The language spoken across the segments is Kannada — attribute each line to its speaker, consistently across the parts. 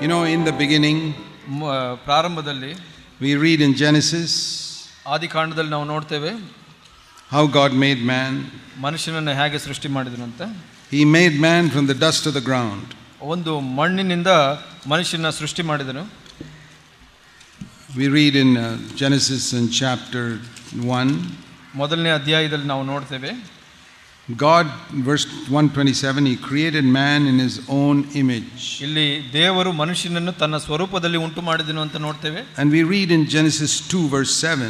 Speaker 1: You know, in the beginning,
Speaker 2: ಪ್ರಾರಂಭದಲ್ಲಿ
Speaker 1: we read in Genesis
Speaker 2: ಆದಿಕಾಂಡದಲ್ಲಿ ನಾವು ನೋಡ್ತೇವೆ
Speaker 1: how God made man.
Speaker 2: ಮನುಷ್ಯನನ್ನು ಹೇಗೆ ಸೃಷ್ಟಿ ಮಾಡಿದನು ಅಂತ.
Speaker 1: He made man from the dust of the ground.
Speaker 2: ಒಂದು ಮಣ್ಣಿನಿಂದ ಮನುಷ್ಯನ ಸೃಷ್ಟಿ ಮಾಡಿದನು.
Speaker 1: We read in Genesis in chapter 1.
Speaker 2: ಮೊದಲನೇ ಅಧ್ಯಾಯದಲ್ಲಿ ನಾವು ನೋಡ್ತೇವೆ
Speaker 1: God, verse 127, He created man in His own image.
Speaker 2: ಇಲ್ಲಿ ದೇವರು ಮನುಷ್ಯನನ್ನು ತನ್ನ ಸ್ವರೂಪದಲ್ಲಿ ಉಂಟು ಮಾಡಿದನು ಅಂತ ನೋಡ್ತೇವೆ.
Speaker 1: And we read in Genesis 2 verse 7,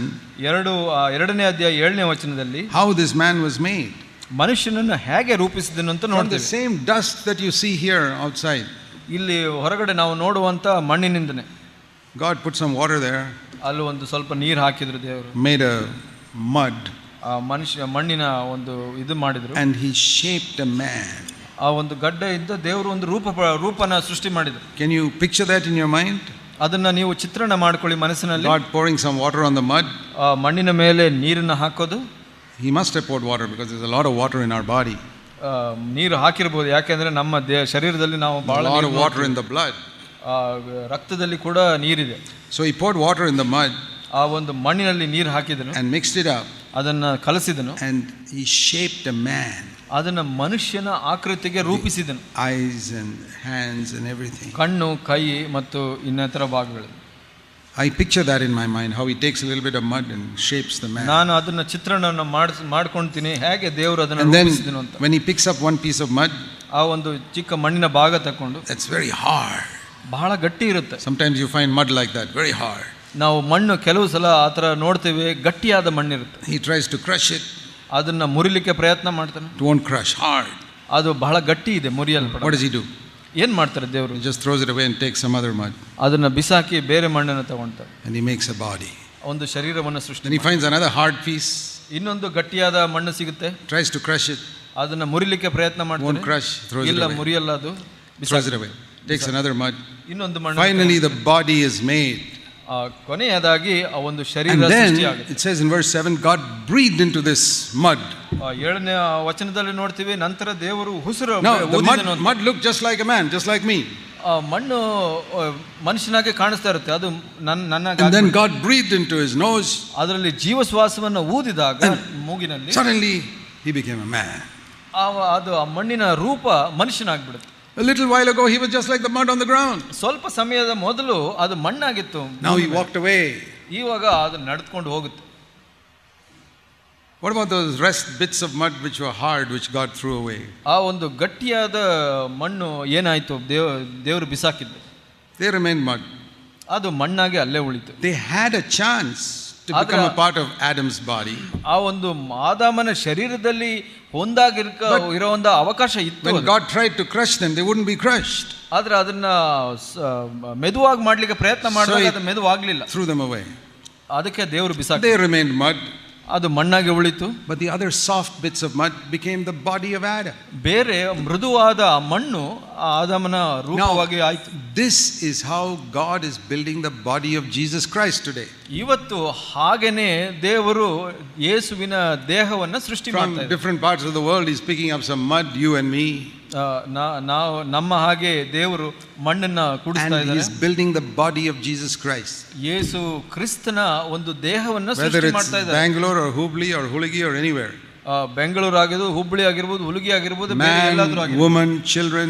Speaker 2: ಎರಡನೇ ಅಧ್ಯಾಯ 7ನೇ ವಚನದಲ್ಲಿ
Speaker 1: how this man was made.
Speaker 2: ಮನುಷ್ಯನನ್ನು ಹೇಗೆ ರೂಪಿಸಿದನು ಅಂತ
Speaker 1: From
Speaker 2: ನೋಡ್ತೇವೆ.
Speaker 1: the same dust that you see here outside.
Speaker 2: ಇಲ್ಲಿ ಹೊರಗಡೆ ನಾವು ನೋಡುವಂತ ಮಣ್ಣಿನಿಂದನೇ
Speaker 1: God put some water there.
Speaker 2: ಅಲ್ಲಿ ಒಂದು ಸ್ವಲ್ಪ ನೀರು ಹಾಕಿದ್ರು ದೇವರು.
Speaker 1: Made a mud.
Speaker 2: ಮಣ್ಣಿನ ಒಂದು ಇದು ಮಾಡಿದ್ರು.
Speaker 1: And He shaped a man.
Speaker 2: ಆ ಒಂದು ಗಡ್ಡೆಯಿಂದ ದೇವರು ಒಂದು ರೂಪನ ಸೃಷ್ಟಿ ಮಾಡಿದ್ರು.
Speaker 1: Can you picture that in your mind?
Speaker 2: ಅದನ್ನ ನೀವು ಚಿತ್ರಣ ಮಾಡ್ಕೊಳ್ಳಿ ಮನಸ್ಸಿನಲ್ಲಿ.
Speaker 1: God pouring some water on the mud.
Speaker 2: ಮಣ್ಣಿನ ಮೇಲೆ ನೀರನ್ನು ಹಾಕೋದು.
Speaker 1: He must have poured water because there's a lot of water in our body.
Speaker 2: ನೀರು ಹಾಕಿರಬಹುದು, ಯಾಕೆಂದ್ರೆ ನಮ್ಮ ಶರೀರದಲ್ಲಿ ನಾವು ಬಹಳ
Speaker 1: a lot of water in the blood.
Speaker 2: ರಕ್ತದಲ್ಲಿ ಕೂಡ ನೀರಿದೆ.
Speaker 1: So He poured water in the mud.
Speaker 2: ಆ ಒಂದು ಮಣ್ಣಿನಲ್ಲಿ ನೀರು ಹಾಕಿದನು.
Speaker 1: And mixed it up.
Speaker 2: ಅದನ್ನ ಕಲಸಿದನು.
Speaker 1: And He shaped a man.
Speaker 2: ಅದನ್ನ ಮನುಷ್ಯನ ಆಕೃತಿಗೆ ರೂಪಿಸಿದನು.
Speaker 1: Eyes and hands and everything.
Speaker 2: ಕಣ್ಣು, ಕೈ ಮತ್ತು ಇನ್ನಿತರ ಭಾಗಗಳು.
Speaker 1: I picture that in my mind, how He takes a little bit of mud and shapes the man.
Speaker 2: ನಾನು ಅದನ್ನ ಚಿತ್ರಣವನ್ನು ಮಾಡ್ಕೊಂತೀನಿ ಹೇಗೆ ದೇವರು ಅದನ್ನ ರೂಪಿಸಿದನು ಅಂತ.
Speaker 1: When He picks up one piece of mud,
Speaker 2: ಆ ಒಂದು ಚಿಕ್ಕ ಮಣ್ಣಿನ ಭಾಗ ತಕೊಂಡು,
Speaker 1: that's very hard.
Speaker 2: ಬಹಳ ಗಟ್ಟಿ ಇರುತ್ತೆ.
Speaker 1: Sometimes you find mud like that, very hard.
Speaker 2: ನಾವು ಮಣ್ಣು ಕೆಲವು ಸಲ ಆ ಥರ ನೋಡ್ತೇವೆ, ಗಟ್ಟಿಯಾದ ಮಣ್ಣಿರುತ್ತೆ.
Speaker 1: He tries to crush it.
Speaker 2: ಅದನ್ನ ಮುರಿಲಿಕ್ಕೆ ಪ್ರಯತ್ನ ಮಾಡ್ತಾನೆ.
Speaker 1: It won't crush, hard.
Speaker 2: ಅದು ಬಹಳ ಗಟ್ಟಿ ಇದೆ, ಮುರಿಯಲ್ಪಡ.
Speaker 1: What does He do?
Speaker 2: ಏನ್ ಮಾಡ್ತಾರೆ ದೇವರು?
Speaker 1: He just throws it away and takes some other mud.
Speaker 2: ಅದನ್ನ ಬಿಸಾಕಿ ಬೇರೆ ಮಣ್ಣನ್ನು ತಗೊಂತಾರೆ.
Speaker 1: And He makes a body.
Speaker 2: ಒಂದು ಶರೀರವನ್ನು ಸೃಷ್ಟಿ.
Speaker 1: Then He finds another hard piece.
Speaker 2: ಇನ್ನೊಂದು ಗಟ್ಟಿಯಾದ ಮಣ್ಣು ಸಿಗುತ್ತೆ.
Speaker 1: Tries to crush it.
Speaker 2: ಅದನ್ನ ಮುರಿಲಿಕ್ಕೆ ಪ್ರಯತ್ನ ಮಾಡ್ತಾನೆ.
Speaker 1: Won't crush, throws it away.
Speaker 2: ಇಲ್ಲ, ಮುರಿಯಲ್ಲ, ಅದು
Speaker 1: throws it away. Takes another mud.
Speaker 2: ಇನ್ನೊಂದು ಮಣ್ಣು.
Speaker 1: Finally the body is made.
Speaker 2: ಕೊನೆಯದಾಗಿ ಆ ಒಂದು ಶರೀರ
Speaker 1: And then
Speaker 2: ಸೃಷ್ಟಿಯಾಗುತ್ತೆ.
Speaker 1: it says in verse 7, God breathed into this mud.
Speaker 2: 7ನೇ ವಚನದಲ್ಲಿ ನೋಡ್ತೀವಿ, ನಂತರ ದೇವರು ಉಸಿರು
Speaker 1: Now the
Speaker 2: ಊದಿದನು.
Speaker 1: mud looked just like a man, just like me.
Speaker 2: ಮಣ್ಣು ಮನುಷ್ಯನಾಗೆ ಕಾಣಿಸ್ತಾ ಇರುತ್ತೆ, ಅದು ನನ್ನ.
Speaker 1: And then God breathed into his nose.
Speaker 2: ಅದರಲ್ಲಿ ಜೀವಶ್ವಾಸವನ್ನು ಊದಿದಾಗ ಮೂಗಿನಲ್ಲಿ
Speaker 1: suddenly he became a man.
Speaker 2: ಅದು ಆ ಮಣ್ಣಿನ ರೂಪ ಮನುಷ್ಯನಾಗ್ಬಿಡುತ್ತೆ.
Speaker 1: A little while ago he was just like the mud on the ground.
Speaker 2: ಸ್ವಲ್ಪ ಸಮಯದ ಮೊದಲು ಅದು ಮಣ್ಣಾಗಿತ್ತು.
Speaker 1: Now he walked away.
Speaker 2: ಇವಾಗ ಅದು ನಡೆದುಕೊಂಡು ಹೋಗುತ್ತೆ.
Speaker 1: What about those rest bits of mud which were hard, which God threw away?
Speaker 2: ಆ ಒಂದು ಗಟ್ಟಿಯಾದ ಮಣ್ಣು ಏನಾಯ್ತು? ದೇವರು ಬಿಸಾಕಿದ್ದು.
Speaker 1: They remained mud.
Speaker 2: ಅದು ಮಣ್ಣಾಗಿ ಅಲ್ಲೇ ಉಳಿತು.
Speaker 1: They had a chance to become a part of Adam's body.
Speaker 2: ಆ ಒಂದು ಆದಾಮನ ಶರೀರದಲ್ಲಿ ಇರೋ ಒಂದು ಅವಕಾಶ ಇತ್ತು.
Speaker 1: When God tried to crush them, they wouldn't be crushed.
Speaker 2: ಆದ್ರೆ ಅದನ್ನ ಮೆದುವಾಗಿ ಮಾಡ್ಲಿಕ್ಕೆ ಪ್ರಯತ್ನ ಮಾಡಿದಾಗ ಅದು ಮೆದುವಾಗ್ಲಿಲ್ಲ.
Speaker 1: Threw them away.
Speaker 2: ಅದಕ್ಕೆ ದೇವರು ಬಿಸಾಕ.
Speaker 1: They remained mud.
Speaker 2: ಅದು ಮಣ್ಣಾಗಿ ಉಳಿತು.
Speaker 1: But the other soft bits of mud became the body of Adam.
Speaker 2: ಬೇರೆ ಮೃದುವಾದ ಮಣ್ಣು ಆದಾಮನ ರೂಪವಾಗಿ ಆಯಿತು.
Speaker 1: This is how God is building the body of Jesus Christ today.
Speaker 2: ಇವತ್ತು ಹಾಗೇನೆ ದೇವರು ಯೇಸುವಿನ ದೇಹವನ್ನು ಸೃಷ್ಟಿ ಮಾಡ್ತಾ ಇದ್ದಾರೆ.
Speaker 1: From different parts of the world He's picking up some mud, you and me.
Speaker 2: ನಾವು ನಮ್ಮ ಹಾಗೆ ದೇವರು ಮಣ್ಣನ್ನ ಕೂಡಿಸ್ತಾ ಇದ್ದಾರೆ.
Speaker 1: And He's building the body of Jesus Christ.
Speaker 2: ಯೇಸು ಕ್ರಿಸ್ತನ ಒಂದು ದೇಹವನ್ನು ಸೃಷ್ಟಿ ಮಾಡ್ತಾ ಇದ್ದಾರೆ.
Speaker 1: Bangalore or Hubli or Hulagi or anywhere.
Speaker 2: Bengaluru ಆಗಿರ್ಬೋದು, ಹುಬ್ಬಳ್ಳಿ ಆಗಿರ್ಬೋದು, ಹುಲಗಿ ಆಗಿರ್ಬೋದು,
Speaker 1: man, woman, children,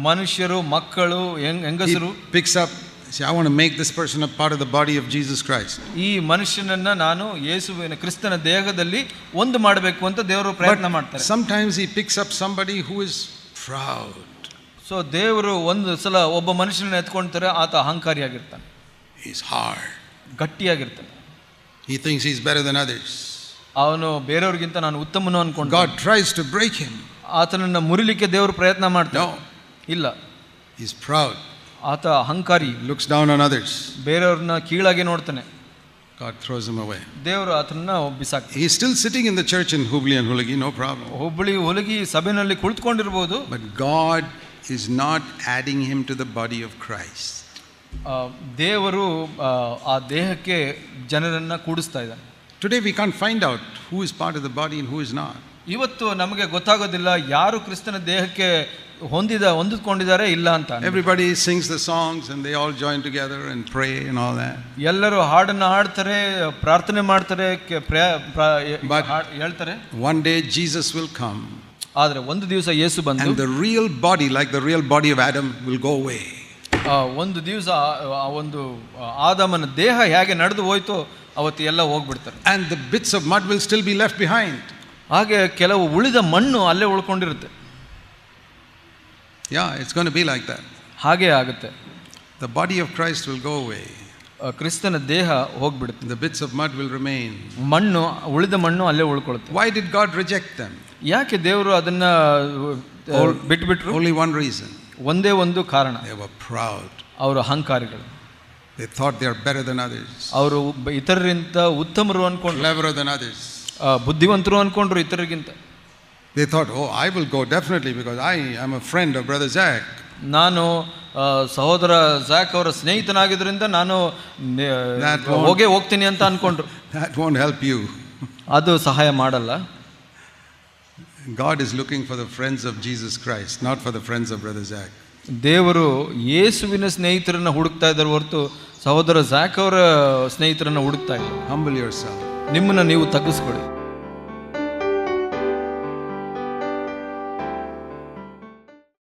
Speaker 2: ಮನುಷ್ಯರು, ಮಕ್ಕಳು, ಹೆಂಗಸರು.
Speaker 1: Picks up, say, I want to make this person a part of the body of Jesus Christ.
Speaker 2: ಈ ಮನುಷ್ಯನನ್ನ ನಾನು ಯೇಸುವಿನ ಕ್ರಿಸ್ತನ ದೇಹದಲ್ಲಿ ಒಂದು ಮಾಡಬೇಕು ಅಂತ ದೇವರು ಪ್ರಯತ್ನ ಮಾಡ್ತಾರೆ.
Speaker 1: Sometimes He picks up somebody who is proud.
Speaker 2: So ದೇವರು ಒಂದು ಸಲ ಒಬ್ಬ ಮನುಷ್ಯನನ್ನ ಎತ್ಕೊಂತಾರೆ, ಆತ ಅಹಂಕಾರಿಯಾಗಿರ್ತಾನೆ.
Speaker 1: He's hard.
Speaker 2: ಗಟ್ಟಿಯಾಗಿರ್ತಾನೆ.
Speaker 1: He thinks he's better than others.
Speaker 2: ಅವನು ಬೇರೆಯವ್ರಿಗಿಂತ ನಾನು ಉತ್ತಮನು ಅನ್ಕೊಂಡು.
Speaker 1: God tries to break him.
Speaker 2: ಆತನನ್ನ ಮುರಿಲಿಕ್ಕೆ ದೇವರು ಪ್ರಯತ್ನ ಮಾಡ್ತಾನೆ.
Speaker 1: No.
Speaker 2: ಇಲ್ಲ.
Speaker 1: He's proud.
Speaker 2: ಆತ ಅಹಂಕಾರಿ.
Speaker 1: Looks down on others.
Speaker 2: ಬೇರೆಯವ್ರನ್ನ ಕೀಳಾಗಿ ನೋಡ್ತಾನೆ.
Speaker 1: God throws him away.
Speaker 2: ದೇವರು ಆತನನ್ನ ಬಿಸಾಕ್ತಾನೆ.
Speaker 1: He's still sitting in the church in Hubli and Hulagi, no problem.
Speaker 2: Hubballi, Hulagi ಸಭೆಯಲ್ಲಿ ಕುಳಿತುಕೊಂಡಿರಬಹುದು.
Speaker 1: But God is not adding him to the body of Christ.
Speaker 2: ದೇವರು ಆ ದೇಹಕ್ಕೆ ಜನರನ್ನ ಕೂಡಿಸ್ತಾ ಇದ್ದಾನೆ.
Speaker 1: Today we can't find out who is part of the body and who is not.
Speaker 2: ಇವತ್ತು ನಮಗೆ ಗೊತ್ತಾಗೋದಿಲ್ಲ ಯಾರು ಕ್ರಿಸ್ತನ ದೇಹಕ್ಕೆ ಹೊಂದಿಕೊಂಡಿದ್ದಾರೆ ಇಲ್ಲ ಅಂತ.
Speaker 1: Everybody sings the songs and they all join together and pray and all that.
Speaker 2: ಎಲ್ಲರೂ ಹಾಡನ್ನು ಹಾಡ್ತಾರೆ, ಪ್ರಾರ್ಥನೆ ಮಾಡ್ತಾರೆ, ಹೇಳ್ತಾರೆ.
Speaker 1: One day Jesus will come.
Speaker 2: ಆದರೆ ಒಂದು ದಿವಸ ಯೇಸು ಬಂದು
Speaker 1: and the real body, like the real body of Adam, will go away.
Speaker 2: ಒಂದು ದಿವಸ ಆ ಒಂದು ಆದಾಮನ ದೇಹ ಹೇಗೆ ನಡೆದು ಹೋಯ್ತೋ ಅವತ್ತು ಎಲ್ಲ ಹೋಗ್ಬಿಡ್ತಾರೆ.
Speaker 1: And the bits of mud will still be left behind.
Speaker 2: ಹಾಗೆ ಕೆಲವು ಉಳಿದ ಮಣ್ಣು ಅಲ್ಲೇ ಉಳ್ಕೊಂಡಿರುತ್ತೆ.
Speaker 1: Yeah, it's going to be like that.
Speaker 2: ಹಾಗೆ ಆಗುತ್ತೆ.
Speaker 1: The body of Christ will go away.
Speaker 2: ಕ್ರಿಸ್ತನ ದೇಹ ಹೋಗ್ಬಿಡುತ್ತೆ.
Speaker 1: The bits of mud will remain.
Speaker 2: ಉಳಿದ ಮಣ್ಣು ಅಲ್ಲೇ ಉಳ್ಕೊಳ್ಳುತ್ತೆ.
Speaker 1: Why did God reject them?
Speaker 2: ಯಾಕೆ ದೇವರು ಅದನ್ನ ಬಿಟ್ಬಿಟ್ರು?
Speaker 1: Only one reason.
Speaker 2: ಒಂದೇ ಒಂದು ಕಾರಣ.
Speaker 1: They were proud.
Speaker 2: ಅವರು ಅಹಂಕಾರಿಗಳು.
Speaker 1: They thought they are better than others.
Speaker 2: ಅವರು ಇತರರಿಂದ ಉತ್ತಮರು ಅನ್ಕೊಂಡ್ರು.
Speaker 1: Cleverer than others.
Speaker 2: ಬುದ್ಧಿವಂತರು ಅನ್ಕೊಂಡ್ರು ಇತರರಿಗಿಂತ.
Speaker 1: They thought, oh, I will go definitely because I am a friend of brother Zach.
Speaker 2: ನಾನು ಸಹೋದರ ಝಾಕ್ ಅವರ ಸ್ನೇಹಿತನಾಗಿದ್ದರಿಂದ ನಾನು ಹೋಗ್ತೀನಿ ಅಂತ ಅನ್ಕೊಂಡ್ರು.
Speaker 1: That won't help you.
Speaker 2: ಅದು ಸಹಾಯ ಮಾಡಲ್ಲ.
Speaker 1: God is looking for the friends of Jesus Christ, not for the friends of brother Zach.
Speaker 2: ದೇವರು ಯೇಸುವಿನ ಸ್ನೇಹಿತರನ್ನ ಹುಡುಕ್ತಾ ಇದ್ದಾರೆ ಹೊರತು ಸಹೋದರ ಝಾಕ್ ಅವರ ಸ್ನೇಹಿತರನ್ನ ಹುಡುಕ್ತಾ ಇಲ್ಲ.
Speaker 1: Humble yourself.
Speaker 2: ನಿಮ್ಮನ್ನ ನೀವು ತಗ್ಗಿಸ್ಕೊಳ್ಳಿ.